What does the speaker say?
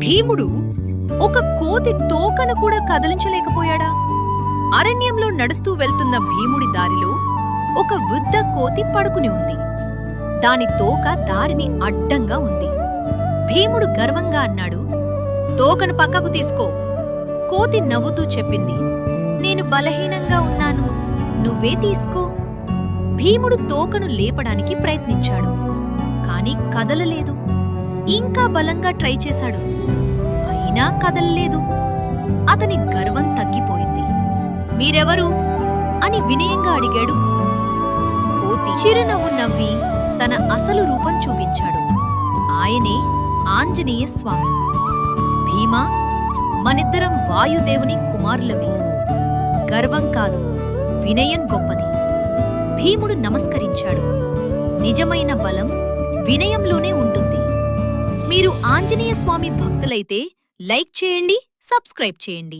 భీముడు ఒక కోతి తోకను కూడా కదిలించలేకపోయాడా? అరణ్యంలో నడుస్తూ వెళ్తున్న భీముడి దారిలో ఒక వృద్ధ కోతి పడుకుని ఉంది. దాని తోక దారిని అడ్డంగా ఉంది. భీముడు గర్వంగా అన్నాడు, తోకను పక్కకు తీసుకో. కోతి నవ్వుతూ చెప్పింది, నేను బలహీనంగా ఉన్నాను, నువ్వే తీసుకో. భీముడు తోకను లేపడానికి ప్రయత్నించాడు, కాని కదలలేదు. ఇంకా బలంగా ట్రై చేశాడు, అయినా కదలలేదు. అతని గర్వం తగ్గిపోయింది. మీరెవరు అని వినయంగా అడిగాడు. కోతి చిరునవ్వు నవ్వి తన అసలు రూపం చూపించాడు. ఆయనే ఆంజనేయ స్వామి. భీమా, మనిద్దరం వాయుదేవుని కుమారులమే. గర్వం కాదు, వినయం గొప్పది. భీముడు నమస్కరించాడు. నిజమైన బలం వినయంలోనే ఉంటుంది. మీరు ఆంజనేయ స్వామి భక్తులైతే లైక్ చేయండి, సబ్స్క్రైబ్ చేయండి.